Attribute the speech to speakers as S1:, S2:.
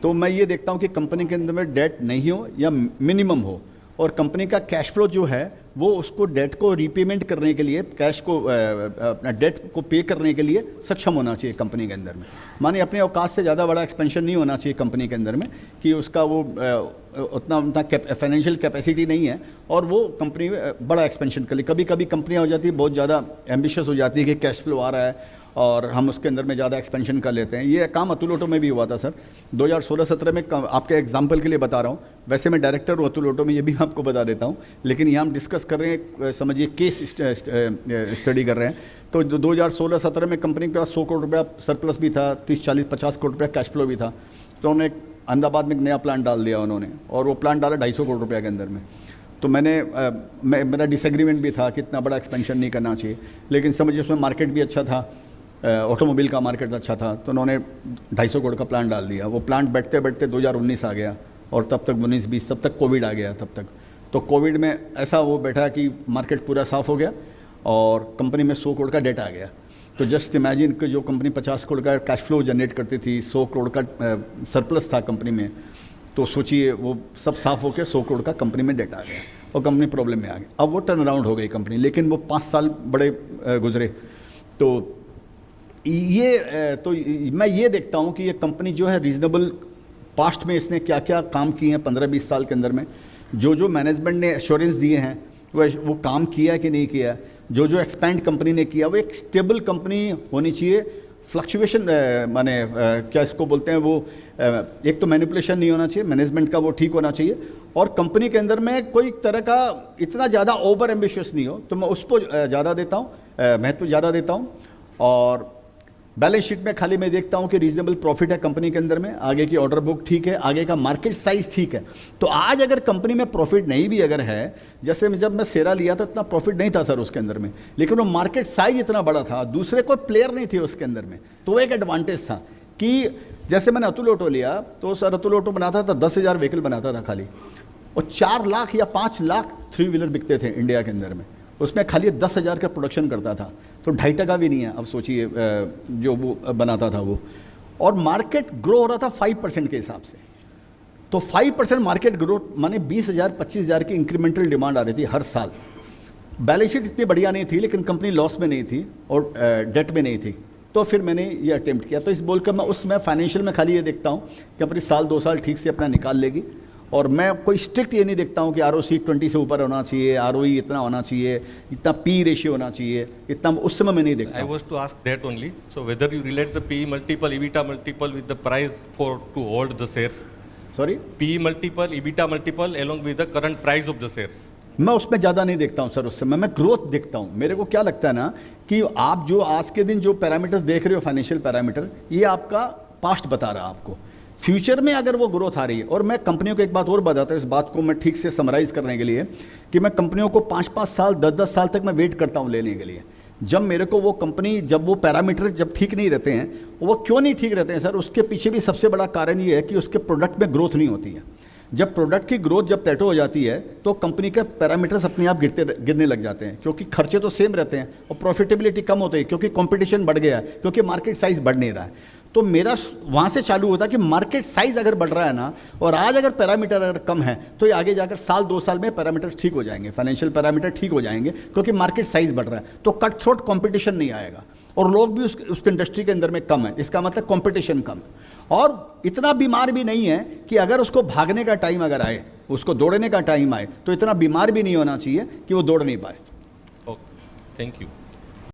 S1: तो मैं ये देखता हूँ कि कंपनी के अंदर में डेट नहीं हो या मिनिमम हो, और कंपनी का कैश फ्लो जो है वो उसको डेट को रीपेमेंट करने के लिए, कैश को अपना डेट को पे करने के लिए सक्षम होना चाहिए कंपनी के अंदर में। माने अपने औकात से ज़्यादा बड़ा एक्सपेंशन नहीं होना चाहिए कंपनी के अंदर में कि उसका वो उतना फाइनेंशियल कैपेसिटी नहीं है और वो कंपनी बड़ा एक्सपेंशन कर ले। कभी कभी कंपनियाँ हो जाती है बहुत ज़्यादा एम्बिशियस हो जाती है कि कैश फ्लो आ रहा है और हम उसके अंदर में ज़्यादा एक्सपेंशन कर लेते हैं। ये काम अतुल ऑटो में भी हुआ था सर 2016-17 में। आपके एग्जांपल के लिए बता रहा हूँ, वैसे मैं डायरेक्टर हूँ अतुल ऑटो में, ये भी मैं आपको बता देता हूँ, लेकिन यहाँ हम डिस्कस कर रहे हैं, समझिए केस स्टडी कर रहे हैं। तो 2016-17 में कंपनी के पास 100 करोड़ रुपया सरप्लस भी था, 30-40-50 करोड़ रुपया कैश फ्लो भी था। तो उन्होंने अहमदाबाद में एक नया प्लांट डाल दिया उन्होंने, और वो प्लांट डाला 250 करोड़ रुपया के अंदर में। तो मेरा डिसएग्रीमेंट भी था कि इतना बड़ा एक्सपेंशन नहीं करना चाहिए, लेकिन समझिए उसमें मार्केट भी अच्छा था, ऑटोमोबाइल का मार्केट अच्छा था, तो उन्होंने 250 करोड़ का प्लांट डाल दिया। वो प्लांट बैठते बैठते 2019 आ गया, और तब तक 19-20 तब तक कोविड आ गया। तब तक तो कोविड में ऐसा वो बैठा कि मार्केट पूरा साफ़ हो गया और कंपनी में 100 करोड़ का डेट आ गया। तो जस्ट इमेजिन कि जो कंपनी 50 करोड़ का कैश फ्लो जनरेट करती थी, 100 करोड़ का सरप्लस था कंपनी में, तो सोचिए वो सब साफ़ होकर 100 करोड़ का कंपनी में डेट आ गया और कंपनी प्रॉब्लम में आ गई। अब वो टर्न अराउंड हो गई कंपनी, लेकिन वो 5 साल बड़े गुजरे। तो मैं ये देखता हूँ कि ये कंपनी जो है रीजनेबल, पास्ट में इसने क्या क्या काम किए हैं 15-20 साल के अंदर में, जो मैनेजमेंट ने एश्योरेंस दिए हैं वो काम किया है कि नहीं किया, जो एक्सपैंड कंपनी ने किया, वो एक स्टेबल कंपनी होनी चाहिए। फ्लक्चुएशन माने क्या इसको बोलते हैं, वो एक तो मैनिपुलेशन नहीं होना चाहिए, मैनेजमेंट का वो ठीक होना चाहिए, और कंपनी के अंदर में कोई तरह का इतना ज़्यादा ओवर एम्बिशियस नहीं हो। तो मैं उसको ज़्यादा देता हूँ, महत्व ज़्यादा देता हूँ। और बैलेंस शीट में खाली मैं देखता हूं कि रीजनेबल प्रॉफिट है कंपनी के अंदर में, आगे की ऑर्डर बुक ठीक है, आगे का मार्केट साइज ठीक है। तो आज अगर कंपनी में प्रॉफिट नहीं भी अगर है, जैसे जब मैं सेरा लिया था इतना प्रॉफिट नहीं था सर उसके अंदर में, लेकिन वो मार्केट साइज इतना बड़ा था, दूसरे कोई प्लेयर नहीं थे उसके अंदर में, तो वो एक एडवांटेज था। कि जैसे मैंने अतुल ऑटो लिया तो सर अतुल ऑटो बनाता था 10,000 व्हीकल बनाता था खाली, और 4 लाख या 5 लाख 3 व्हीलर बिकते थे इंडिया के अंदर में, उसमें खाली 10,000 का प्रोडक्शन करता था। तो 2.5% भी नहीं है, अब सोचिए जो वो बनाता था वो, और मार्केट ग्रो हो रहा था 5% के हिसाब से। तो 5% मार्केट ग्रोथ माने 20,000-25,000 की इंक्रीमेंटल डिमांड आ रही थी हर साल। बैलेंस शीट इतनी बढ़िया नहीं थी, लेकिन कंपनी लॉस में नहीं थी और डेट में नहीं थी। तो फिर मैंने ये अटेम्प्ट किया। तो इस बोलकर मैं उसमें फाइनेंशियल में खाली ये देखता हूँ कि अपनी साल 2 साल ठीक से अपना निकाल लेगी, और मैं कोई स्ट्रिक्ट ये नहीं देखता हूँ कि ROC 20 से ऊपर होना चाहिए, ROE इतना होना चाहिए, इतना P रेशियो होना चाहिए, इतना उस समय मैं नहीं देखता।
S2: I was to ask that only. So whether you relate the PE multiple, EBITDA multiple with the price for to hold the shares.
S1: Sorry?
S2: PE multiple, EBITDA multiple along with the current price of the shares.
S1: मैं उसमें ज़्यादा नहीं देखता हूँ sir, उस समय मैं growth देखता हूँ। मेरे को क्या लगता है ना कि आप जो आज के दिन जो पैरामीटर्स देख रहे हो, फाइनेंशियल पैरामीटर, ये आपका पास्ट बता रहा है आपको। फ्यूचर में अगर वो ग्रोथ आ रही है, और मैं कंपनियों को एक बात और बताता हूँ, इस बात को मैं ठीक से समराइज़ करने के लिए, कि मैं कंपनियों को 5-5 साल 10-10 साल तक मैं वेट करता हूँ लेने के लिए। जब मेरे को वो कंपनी, जब वो पैरामीटर जब ठीक नहीं रहते हैं, वो क्यों नहीं ठीक रहते हैं सर, उसके पीछे भी सबसे बड़ा कारण ये है कि उसके प्रोडक्ट में ग्रोथ नहीं होती है। जब प्रोडक्ट की ग्रोथ जब प्लेटो हो जाती है तो कंपनी के पैरामीटर्स अपने आप गिरने लग जाते हैं, क्योंकि खर्चे तो सेम रहते हैं और प्रॉफिटेबिलिटी कम होती है, क्योंकि कंपटीशन बढ़ गया है, क्योंकि मार्केट साइज बढ़ नहीं रहा है। तो मेरा वहाँ से चालू होता है कि मार्केट साइज अगर बढ़ रहा है ना, और आज अगर पैरामीटर अगर कम है, तो ये आगे जाकर साल 2 साल में पैरामीटर ठीक हो जाएंगे, फाइनेंशियल पैरामीटर ठीक हो जाएंगे, क्योंकि मार्केट साइज बढ़ रहा है। तो कट थ्रोट कॉम्पिटिशन नहीं आएगा, और लोग भी उस इंडस्ट्री के अंदर में कम है, इसका मतलब कॉम्पिटिशन कम है। और इतना बीमार भी नहीं है कि अगर उसको भागने का टाइम अगर आए, उसको दौड़ने का टाइम आए, तो इतना बीमार भी नहीं होना चाहिए कि वो दौड़ नहीं पाए।
S2: Okay, thank you.